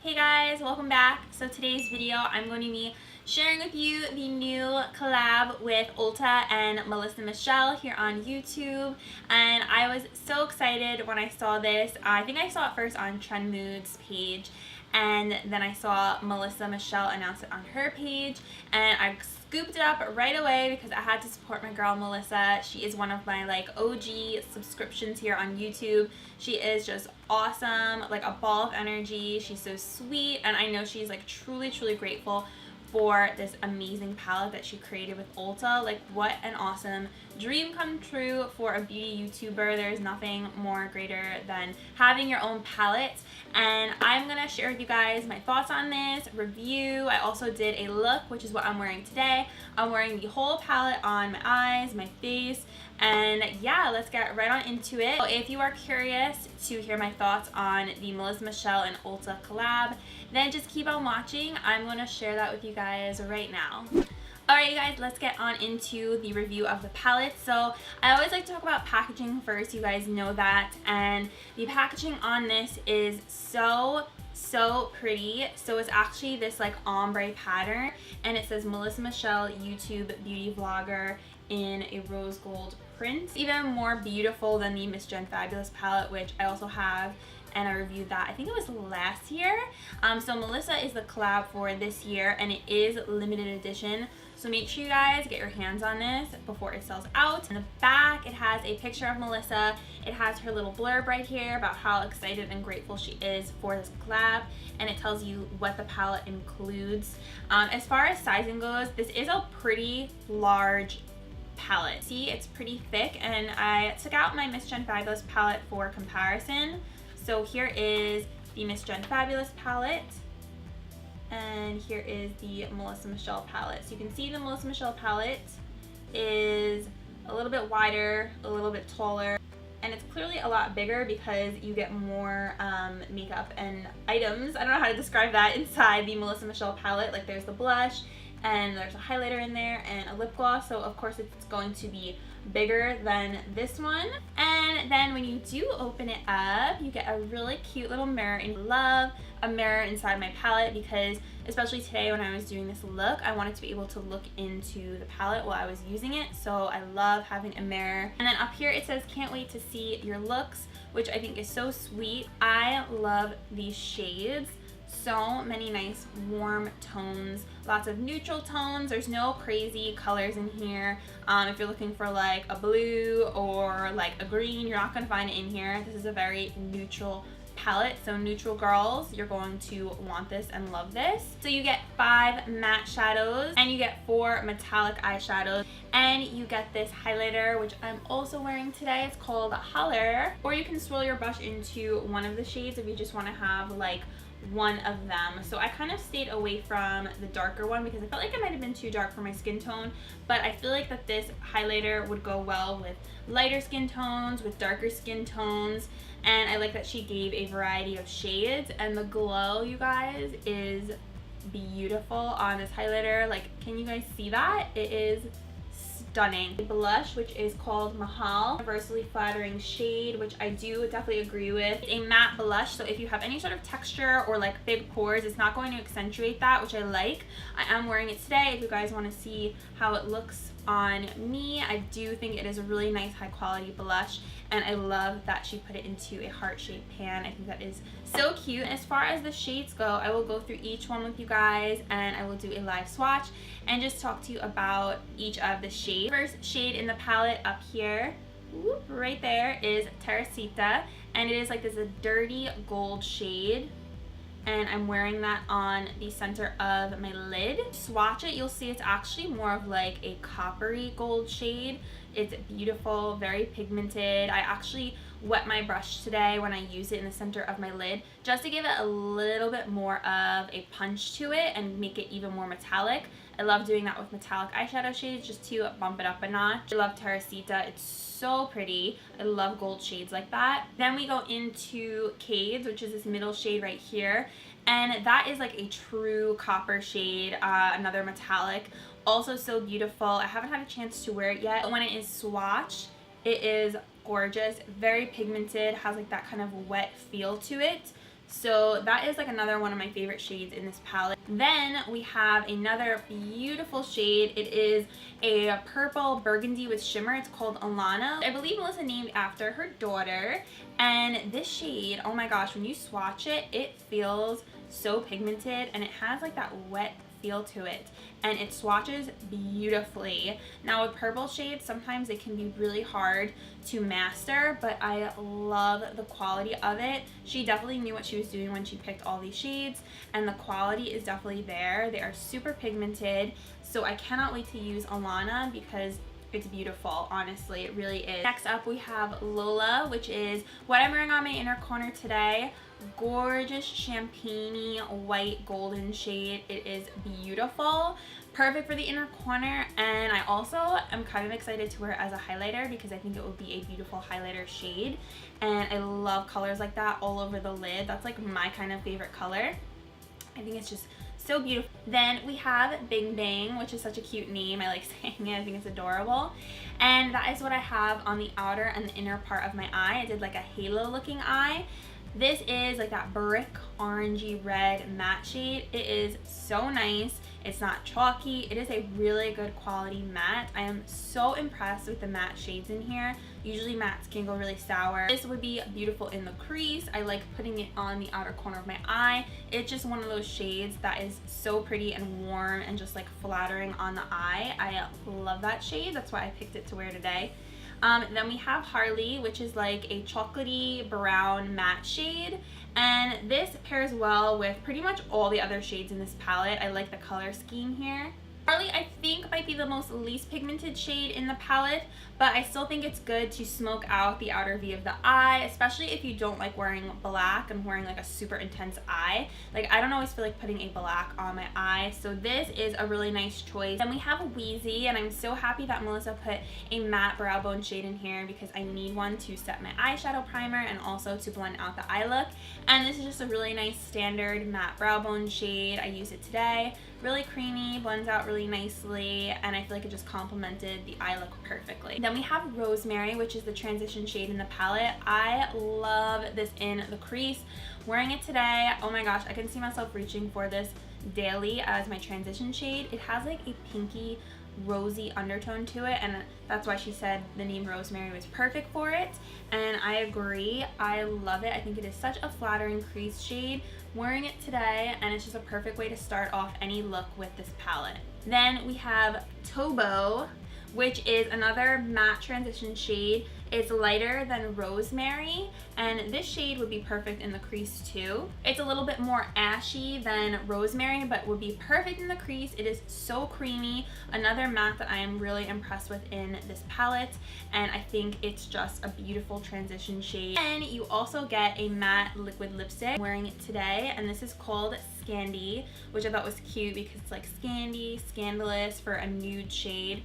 Hey guys, welcome back. So today's video I'm going to be sharing with you the new collab with Ulta and Melissa Michelle here on YouTube, and I was so excited when I saw this. I think I saw it first on Trend Mood's page, and then I saw Melissa Michelle announce it on her page, and I scooped it up right away because I had to support my girl Melissa. She is one of my OG subscriptions here on YouTube. She is just awesome, like a ball of energy. She's so sweet, and I know she's truly grateful for this amazing palette that she created with Ulta. Like, what an awesome dream come true for a beauty YouTuber. There's nothing more greater than having your own palette, and I'm gonna share with you guys my thoughts on this review. I also did a look, which is what I'm wearing today. I'm wearing the whole palette on my eyes, my face, and yeah, let's get right on into it. So if you are curious to hear my thoughts on the Melissa Michelle and Ulta collab, then just keep on watching. I'm going to share that with you guys right now. Alright, you guys, let's get on into the review of the palette. So I always like to talk about packaging first, you guys know that, and the packaging on this is so pretty. So it's actually this ombre pattern, and it says Melissa Michelle YouTube beauty vlogger in a rose gold print. Even more beautiful than the Miss Jen Fabulous palette, which I also have, and I reviewed that, I think it was last year. So Melissa is the collab for this year, and it is limited edition. So make sure you guys get your hands on this before it sells out. In the back, it has a picture of Melissa. It has her little blurb right here about how excited and grateful she is for this collab, and it tells you what the palette includes. As far as sizing goes, this is a pretty large palette. See, it's pretty thick, and I took out my Miss Jen Fabulous palette for comparison. So here is the Miss Jen Fabulous palette, and here is the Melissa Michelle palette. So you can see the Melissa Michelle palette is a little bit wider, a little bit taller, and it's clearly a lot bigger because you get more makeup and items. I don't know how to describe that inside the Melissa Michelle palette. Like, there's the blush, and there's a highlighter in there, and a lip gloss, so of course it's going to be bigger than this one. And then when you do open it up, you get a really cute little mirror, and I love a mirror inside my palette because, especially today when I was doing this look, I wanted to be able to look into the palette while I was using it, so I love having a mirror. And then up here it says, can't wait to see your looks, which I think is so sweet. I love these shades. So many nice warm tones, lots of neutral tones. There's no crazy colors in here. If you're looking for a blue or a green, you're not going to find it in here. This is a very neutral palette, so neutral girls, you're going to want this and love this. So you get 5 matte shadows, and you get 4 metallic eyeshadows, and you get this highlighter, which I'm also wearing today. It's called Holler, or you can swirl your brush into one of the shades if you just want to have one of them. So I kind of stayed away from the darker one because I felt like it might have been too dark for my skin tone, but I feel like that this highlighter would go well with lighter skin tones, with darker skin tones, and I like that she gave a variety of shades, and the glow, you guys, is beautiful on this highlighter. Can you guys see that? It is stunning. The blush, which is called Mahal, universally flattering shade, which I do definitely agree with. It's a matte blush, so if you have any sort of texture or big pores, it's not going to accentuate that, which I like. I am wearing it today. If you guys want to see how it looks on me, I do think it is a really nice high quality blush, and I love that she put it into a heart-shaped pan. I think that is so cute. As far as the shades go, I will go through each one with you guys, and I will do a live swatch and just talk to you about each of the shades. First shade in the palette up here, whoop, right there, is Teresita, and it is this a dirty gold shade, and I'm wearing that on the center of my lid. Swatch it, you'll see it's actually more of a coppery gold shade. It's beautiful, very pigmented. I actually wet my brush today when I use it in the center of my lid just to give it a little bit more of a punch to it and make it even more metallic. I love doing that with metallic eyeshadow shades just to bump it up a notch. I love Teresita. It's so pretty. I love gold shades like that. Then we go into Cades, which is this middle shade right here, and that is a true copper shade, another metallic. Also so beautiful. I haven't had a chance to wear it yet, but when it is swatched, it is gorgeous. Very pigmented, has that kind of wet feel to it. So that is like another one of my favorite shades in this palette. Then we have another beautiful shade. It is a purple burgundy with shimmer. It's called Alana. I believe Melissa named after her daughter. And this shade, oh my gosh, when you swatch it, it feels so pigmented and it has like that wet feel to it, and it swatches beautifully. Now with purple shades, sometimes they can be really hard to master, but I love the quality of it. She definitely knew what she was doing when she picked all these shades, and the quality is definitely there. They are super pigmented, so I cannot wait to use Alana because it's beautiful, honestly, it really is. Next up we have Lola, which is what I'm wearing on my inner corner today. Gorgeous champagne-y white golden shade. It is beautiful, perfect for the inner corner, and I also am kind of excited to wear it as a highlighter because I think it would be a beautiful highlighter shade, and I love colors like that all over the lid. That's like my kind of favorite color. I think it's just so beautiful. Then we have Bingbing, which is such a cute name. I like saying it. I think it's adorable. And that is what I have on the outer and the inner part of my eye. I did like a halo looking eye. This is like that brick orangey red matte shade. It is so nice. It's not chalky. It is a really good quality matte. I am so impressed with the matte shades in here. Usually mattes can go really sour. This would be beautiful in the crease. I like putting it on the outer corner of my eye. It's just one of those shades that is so pretty and warm and just like flattering on the eye. I love that shade. That's why I picked it to wear today. Then we have Harley, which is like a chocolatey brown matte shade, and this pairs well with pretty much all the other shades in this palette. I like the color scheme here. Harley, I think, might be the most least pigmented shade in the palette, but I still think it's good to smoke out the outer V of the eye, especially if you don't like wearing black and wearing like a super intense eye. Like, I don't always feel like putting a black on my eye, so this is a really nice choice. Then we have Wheezy, and I'm so happy that Melissa put a matte brow bone shade in here because I need one to set my eyeshadow primer and also to blend out the eye look. And this is just a really nice standard matte brow bone shade. I used it today. Really creamy, blends out really nicely, and I feel like it just complemented the eye look perfectly. Then we have Rosemary, which is the transition shade in the palette. I love this in the crease. Wearing it today, oh my gosh, I can see myself reaching for this daily as my transition shade. It has like a pinky rosy undertone to it, and that's why she said the name Rosemary was perfect for it, and I agree. I love it. I think it is such a flattering crease shade. Wearing it today, and it's just a perfect way to start off any look with this palette. Then we have Hobo, which is another matte transition shade. It's lighter than Rosemary, and this shade would be perfect in the crease too. It's a little bit more ashy than Rosemary, but would be perfect in the crease. It is so creamy. Another matte that I am really impressed with in this palette, and I think it's just a beautiful transition shade. And you also get a matte liquid lipstick. I'm wearing it today, and this is called Scandy, which I thought was cute because it's like Scandy, scandalous for a nude shade.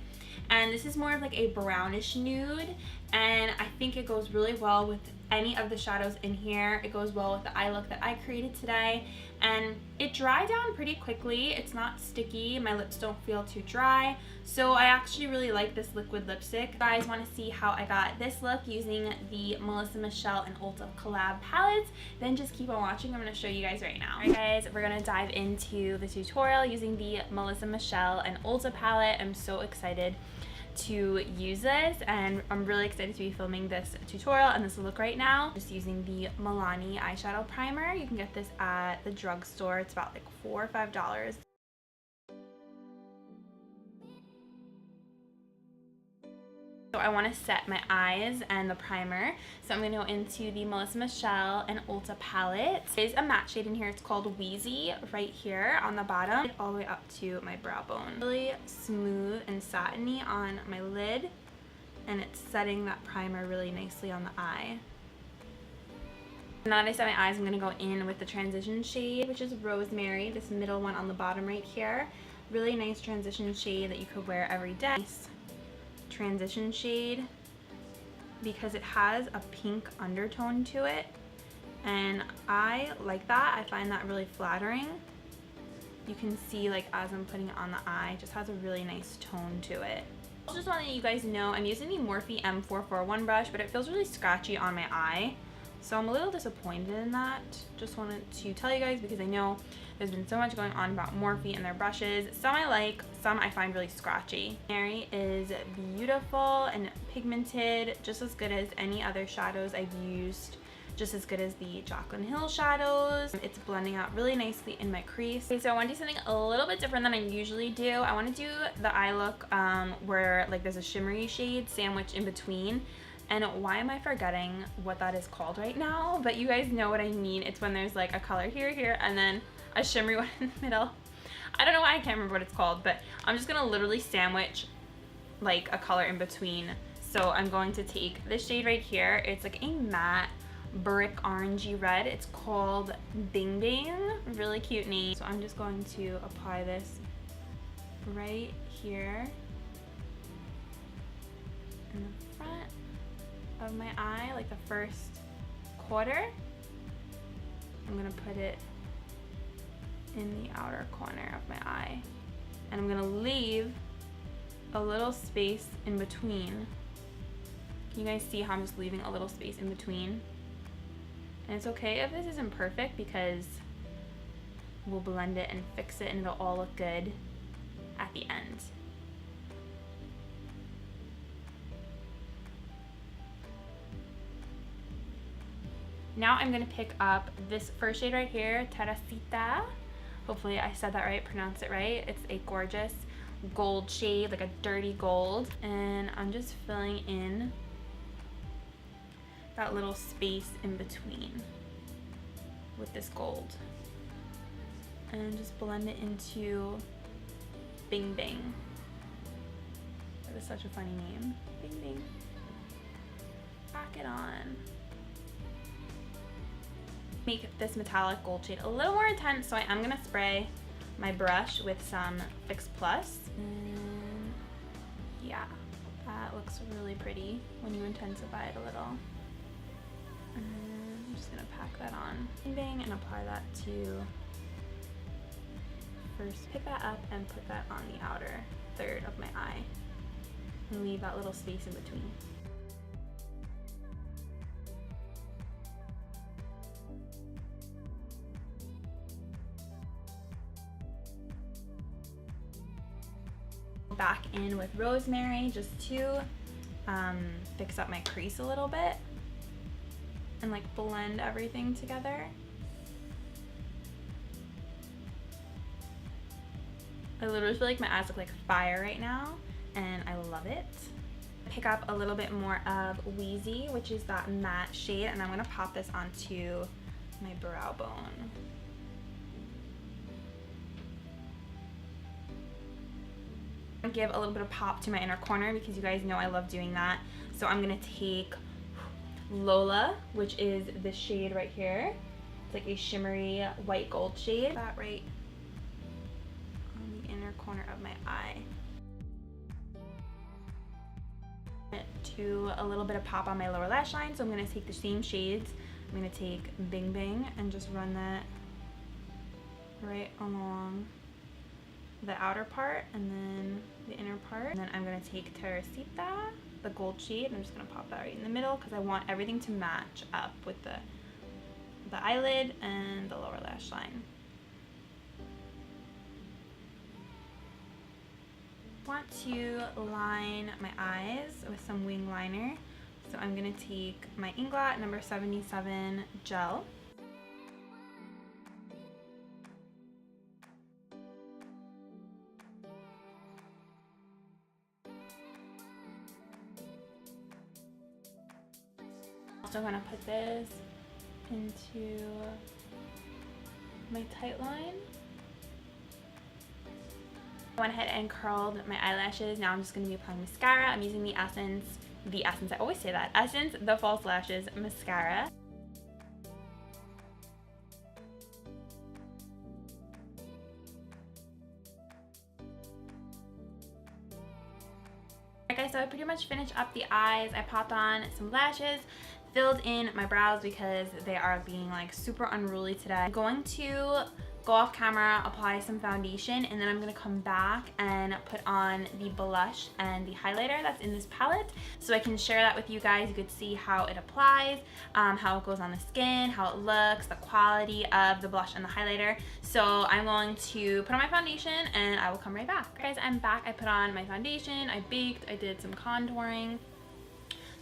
And this is more of like a brownish nude, and I think it goes really well with any of the shadows in here. It goes well with the eye look that I created today, and it dried down pretty quickly. It's not sticky. My lips don't feel too dry, so I actually really like this liquid lipstick. If you guys want to see how I got this look using the Melissa Michelle and Ulta collab palettes, then just keep on watching. I'm going to show you guys right now. Alright guys, we're going to dive into the tutorial using the Melissa Michelle and Ulta palette. I'm so excited to use this, and I'm really excited to be filming this tutorial and this look right now. Just using the Milani eyeshadow primer. You can get this at the drugstore. It's about like $4 or $5. So I want to set my eyes and the primer. So I'm going to go into the Melissa Michelle and Ulta palette. There's a matte shade in here. It's called Wheezy right here on the bottom, all the way up to my brow bone. Really smooth and satiny on my lid, and it's setting that primer really nicely on the eye. Now that I set my eyes, I'm going to go in with the transition shade, which is Rosemary, this middle one on the bottom right here. Really nice transition shade that you could wear every day. Nice transition shade because it has a pink undertone to it, and I like that. I find that really flattering. You can see, like, as I'm putting it on the eye, it just has a really nice tone to it. I just want to let you guys know I'm using the Morphe M441 brush, but it feels really scratchy on my eye, So I'm a little disappointed in that. Just wanted to tell you guys because I know there's been so much going on about Morphe and their brushes. Some I like, some I find really scratchy. Rosemary is beautiful and pigmented, just as good as any other shadows I've used. Just as good as the Jaclyn Hill shadows. It's blending out really nicely in my crease. Okay, so I want to do something a little bit different than I usually do. I want to do the eye look where like there's a shimmery shade sandwiched in between. And why am I forgetting what that is called right now? But you guys know what I mean. It's when there's like a color here, and then a shimmery one in the middle. I don't know why I can't remember what it's called, but I'm just gonna literally sandwich like a color in between. So I'm going to take this shade right here. It's like a matte brick orangey red. It's called Bingbing. Really cute name. So I'm just going to apply this right here in the front of my eye, like the first quarter. I'm gonna put it in the outer corner of my eye, and I'm gonna leave a little space in between. Can you guys see how I'm just leaving a little space in between? And it's okay if this isn't perfect because we'll blend it and fix it and it'll all look good at the end. Now I'm gonna pick up this first shade right here, Teresita. Hopefully I said that right, pronounced it right. It's a gorgeous gold shade, like a dirty gold. And I'm just filling in that little space in between with this gold. And just blend it into Bingbing. That is such a funny name. Bingbing. Pack it on. Make this metallic gold shade a little more intense, so I am gonna spray my brush with some Fix Plus. And yeah, that looks really pretty when you intensify it a little. And I'm just gonna pack that on Bingbing and apply that to, first pick that up and put that on the outer third of my eye and leave that little space in between. Back in with Rosemary just to fix up my crease a little bit and like blend everything together. I literally feel like my eyes look like fire right now and I love it. Pick up a little bit more of Wheezy, which is that matte shade, and I'm gonna pop this onto my brow bone. Give a little bit of pop to my inner corner because you guys know I love doing that. So I'm gonna take Lola, which is this shade right here. It's like a shimmery white gold shade. That right on the inner corner of my eye. To a little bit of pop on my lower lash line. So I'm gonna take the same shades. I'm gonna take Bingbing and just run that right along the outer part and then the inner part. And then I'm gonna take Teresita, the gold shade, and I'm just gonna pop that right in the middle because I want everything to match up with the eyelid and the lower lash line. Want to line my eyes with some wing liner. So I'm gonna take my Inglot number 77 gel. Also gonna put this into my tight line. I went ahead and curled my eyelashes. Now I'm just gonna be applying mascara. I'm using the Essence, I always say that, Essence The False Lashes Mascara. Okay, so I pretty much finished up the eyes. I popped on some lashes, filled in my brows because they are being like super unruly today. I'm going to go off camera, apply some foundation, and then I'm gonna come back and put on the blush and the highlighter that's in this palette so I can share that with you guys. You could see how it applies, how it goes on the skin, how it looks, the quality of the blush and the highlighter. So I'm going to put on my foundation and I will come right back. Guys, I'm back. I put on my foundation, I baked, I did some contouring.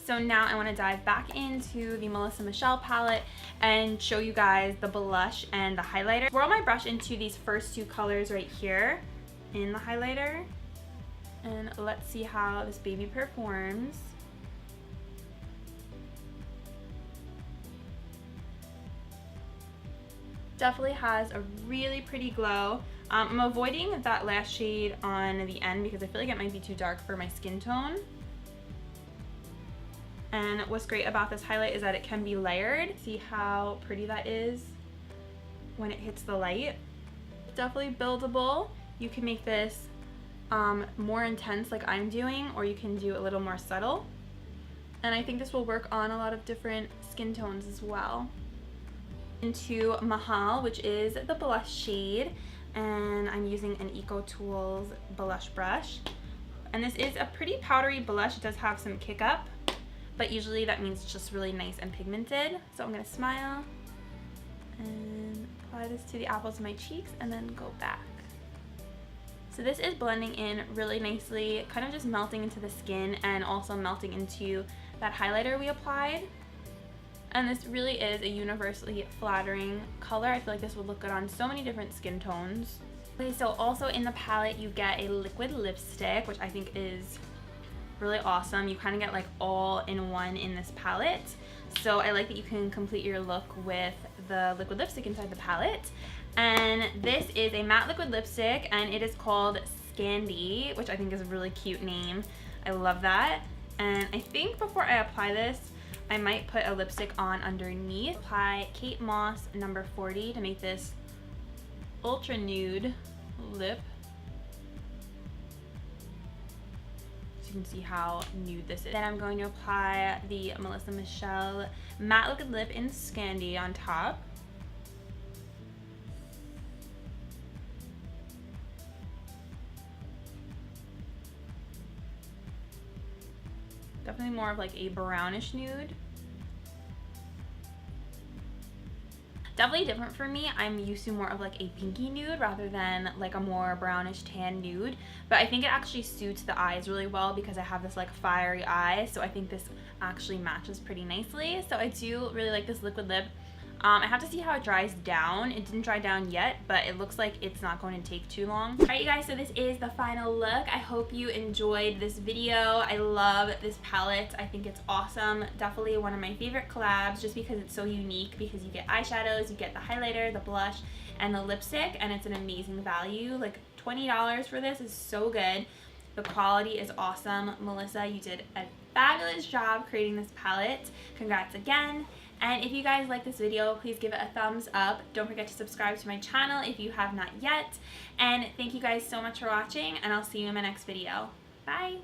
So now I want to dive back into the Melissa Michelle palette and show you guys the blush and the highlighter. Swirl my brush into these first two colors right here in the highlighter. And let's see how this baby performs. Definitely has a really pretty glow. I'm avoiding that last shade on the end because I feel like it might be too dark for my skin tone. And what's great about this highlight is that it can be layered. See how pretty that is when it hits the light. Definitely buildable. You can make this more intense like I'm doing, or you can do a little more subtle. And I think this will work on a lot of different skin tones as well. Into Mahal, which is the blush shade, and I'm using an Eco Tools blush brush. And this is a pretty powdery blush. It does have some kick up, but usually that means it's just really nice and pigmented. So I'm gonna smile and apply this to the apples of my cheeks and then go back. So this is blending in really nicely, kind of just melting into the skin and also melting into that highlighter we applied. And this really is a universally flattering color. I feel like this would look good on so many different skin tones. Okay, so also in the palette you get a liquid lipstick, which I think is really awesome. You kind of get like all in one in this palette. So I like that you can complete your look with the liquid lipstick inside the palette. And this is a matte liquid lipstick and it is called Scandy, which I think is a really cute name. I love that. And I think before I apply this, I might put a lipstick on underneath. Apply Kate Moss number 40 to make this ultra nude lip. You can see how nude this is. Then I'm going to apply the Melissa Michelle matte liquid lip in Scandy on top. Definitely more of like a brownish nude. Definitely different for me. I'm used to more of like a pinky nude rather than like a more brownish tan nude, but I think it actually suits the eyes really well because I have this like fiery eye, so I think this actually matches pretty nicely. So I do really like this liquid lip. I have to see how it dries down. It didn't dry down yet, but it looks like it's not going to take too long. All right, you guys, so this is the final look. I hope you enjoyed this video. I love this palette. I think it's awesome. Definitely one of my favorite collabs just because it's so unique, because you get eyeshadows, you get the highlighter, the blush, and the lipstick, and it's an amazing value. Like $20 for this is so good. The quality is awesome. Melissa, you did a fabulous job creating this palette. Congrats again. And if you guys like this video, please give it a thumbs up. Don't forget to subscribe to my channel if you have not yet. And thank you guys so much for watching, and I'll see you in my next video. Bye!